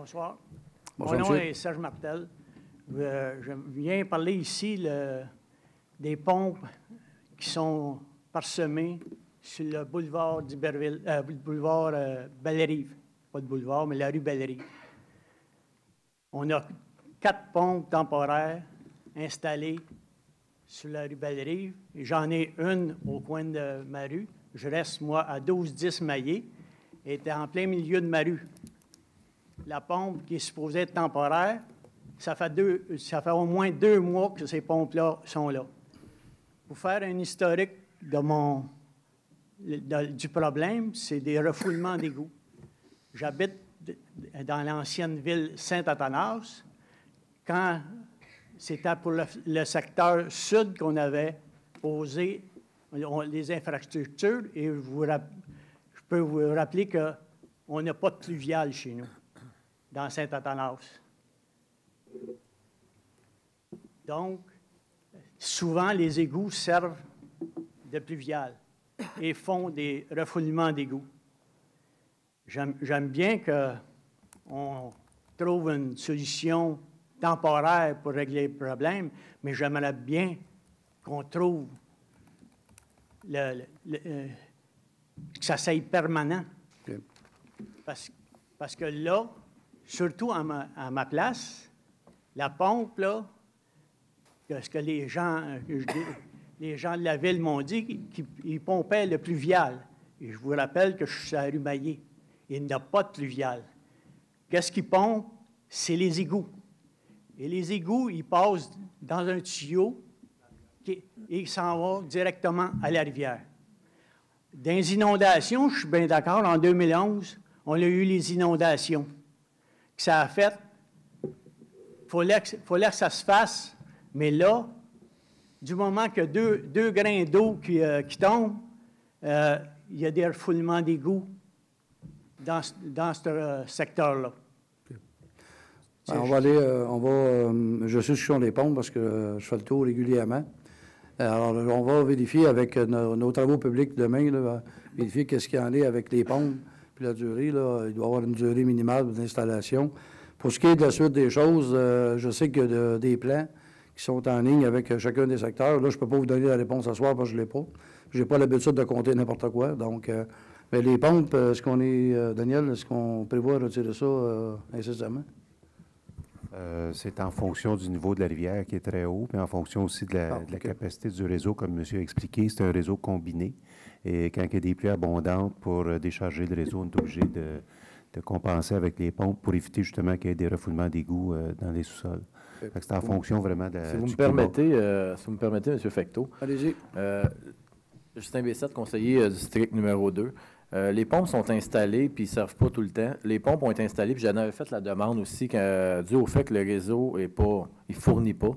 Bonsoir. Bonsoir, Mon nom monsieur. est Serge Martel. Je viens parler ici des pompes qui sont parsemées sur le boulevard d'Iberville, boulevard Bellerive. Pas de boulevard, mais la rue Bellerive. On a 4 pompes temporaires installées sur la rue Bellerive. J'en ai une au coin de ma rue. Je reste, moi, à 12-10 Maillé. Elle était en plein milieu de ma rue. La pompe qui est supposée être temporaire, ça fait au moins 2 mois que ces pompes-là sont là. Pour faire un historique du problème, c'est des refoulements d'égouts. J'habite dans l'ancienne ville Saint-Athanas. Quand c'était pour le secteur sud qu'on avait posé les infrastructures, et je peux vous rappeler qu'on n'a pas de pluvial chez nous, dans Saint-Athanas. Donc, souvent, les égouts servent de pluvial et font des refoulements d'égouts. J'aime bien qu'on trouve une solution temporaire pour régler le problème, mais j'aimerais bien qu'on trouve que ça soit permanent. Okay. Parce que là, surtout à ma place, la pompe, là, ce que les gens de la ville m'ont dit, qu'ils pompaient le pluvial. Et je vous rappelle que je suis à Rumaillé. Il n'y a pas de pluvial. Qu'est-ce qu'ils pompent? C'est les égouts. Et les égouts, ils passent dans un tuyau et ils s'en vont directement à la rivière. Dans les inondations, je suis bien d'accord, en 2011, on a eu les inondations. Que ça a fait, il fallait que ça se fasse, mais là, du moment que deux grains d'eau qui tombent, il y a des refoulements d'égouts dans ce secteur-là. Je suis sur les pompes parce que je fais le tour régulièrement. Alors, on va vérifier avec nos travaux publics demain, là, vérifier qu'est-ce qu'il y en a avec les pompes. Puis la durée, là, il doit y avoir une durée minimale d'installation. Pour ce qui est de la suite des choses, je sais qu'il y a des plans qui sont en ligne avec chacun des secteurs. Là, je ne peux pas vous donner la réponse ce soir parce que je ne l'ai pas. Je n'ai pas l'habitude de compter n'importe quoi. Donc, mais les pompes, Daniel, est-ce qu'on prévoit retirer ça incessamment? C'est en fonction du niveau de la rivière qui est très haut, puis en fonction aussi de la capacité du réseau, comme monsieur a expliqué. C'est un réseau combiné. Et quand il y a des pluies abondantes pour décharger le réseau, on est obligé de compenser avec les pompes pour éviter justement qu'il y ait des refoulements d'égouts dans les sous-sols. C'est en fonction vraiment de Si vous me permettez, M. Fecteau. Allez-y. Justin Bessette, conseiller du district numéro 2. Les pompes sont installées, puis ils ne servent pas tout le temps. Les pompes ont été installées, puis j'en avais fait la demande aussi, dû au fait que le réseau ne fournit pas.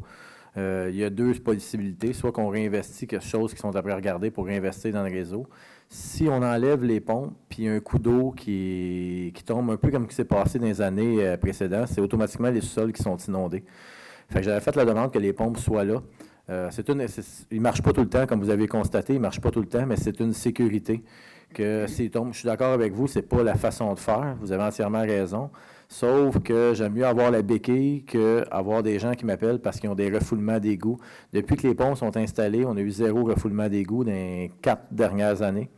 Il y a 2 possibilités, soit qu'on réinvestit quelque chose qui sont après regarder pour réinvestir dans le réseau. Si on enlève les pompes, puis il y a un coup d'eau qui tombe, un peu comme ce qui s'est passé dans les années précédentes, c'est automatiquement les sous-sols qui sont inondés. Fait que j'avais fait la demande que les pompes soient là. Il ne marche pas tout le temps, comme vous avez constaté, il ne marche pas tout le temps, mais c'est une sécurité. Que s'il tombe, je suis d'accord avec vous, ce n'est pas la façon de faire, vous avez entièrement raison, sauf que j'aime mieux avoir la béquille qu'avoir des gens qui m'appellent parce qu'ils ont des refoulements d'égouts. Depuis que les pompes sont installées, on a eu 0 refoulement d'égouts dans les 4 dernières années.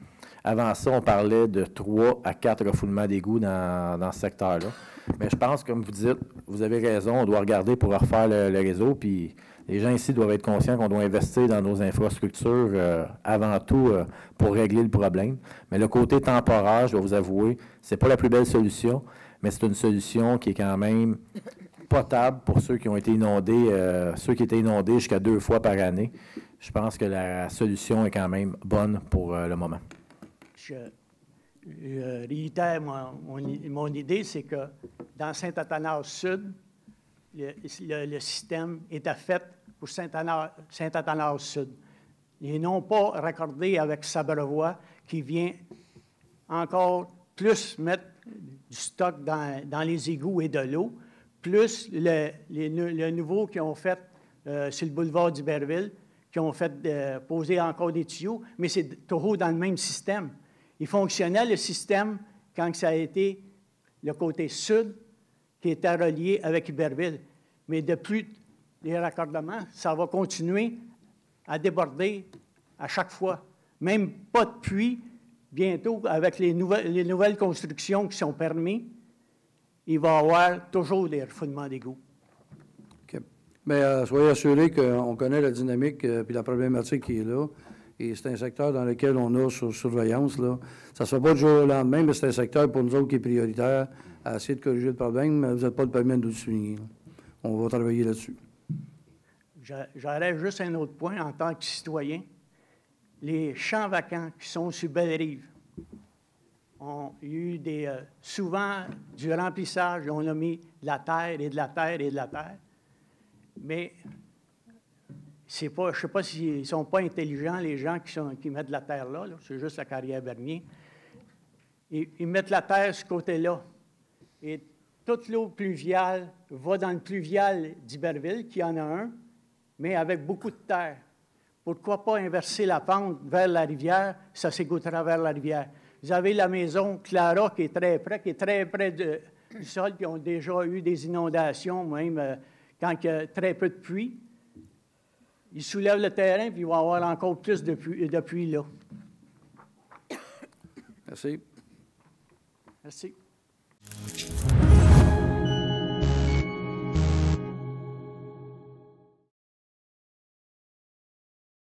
Avant ça, on parlait de 3 à 4 refoulements d'égouts dans ce secteur-là. Mais je pense, comme vous dites, vous avez raison, on doit regarder pour refaire le réseau, puis les gens ici doivent être conscients qu'on doit investir dans nos infrastructures avant tout pour régler le problème. Mais le côté temporaire, je dois vous avouer, c'est pas la plus belle solution, mais c'est une solution qui est quand même potable pour ceux qui ont été inondés, ceux qui étaient inondés jusqu'à 2 fois par année. Je pense que la solution est quand même bonne pour le moment. Je réitère mon idée, c'est que dans Saint-Athanas-Sud, le système était fait pour Saint-Athanas-Sud. Et non pas raccordé avec Sabrevois, qui vient encore plus mettre du stock dans les égouts et de l'eau, plus le nouveau qu'ils ont fait sur le boulevard d'Iberville, qui ont fait poser encore des tuyaux, mais c'est toujours dans le même système. Il fonctionnait, le système, quand ça a été le côté sud, qui était relié avec Iberville. Mais depuis les raccordements, ça va continuer à déborder à chaque fois. Même pas de puits, bientôt, avec les nouvelles constructions qui sont permises, il va y avoir toujours des refoulements d'égouts. OK. Mais soyez assurés qu'on connaît la dynamique et la problématique qui est là. Et c'est un secteur dans lequel on a sur surveillance. Là. Ça ne se fait pas du jour au lendemain, mais c'est un secteur pour nous autres qui est prioritaire à essayer de corriger le problème. Mais vous n'êtes pas le premier de le souligner. Là. On va travailler là-dessus. J'aurais juste un autre point en tant que citoyen. Les champs vacants qui sont sur Belle-Rive ont eu souvent du remplissage. On a mis de la terre et de la terre et de la terre. Mais je ne sais pas s'ils ne sont pas intelligents, les gens qui mettent de la terre là. C'est juste la carrière Bernier. Ils mettent la terre de ce côté-là. Et toute l'eau pluviale va dans le pluvial d'Iberville, qui en a un, mais avec beaucoup de terre. Pourquoi pas inverser la pente vers la rivière? Ça s'égoutera vers la rivière. Vous avez la maison Clara qui est très près du sol, qui ont déjà eu des inondations, même quand il y a très peu de pluie. Ils soulèvent le terrain, puis il va y avoir encore plus de pluie là. Merci. Merci.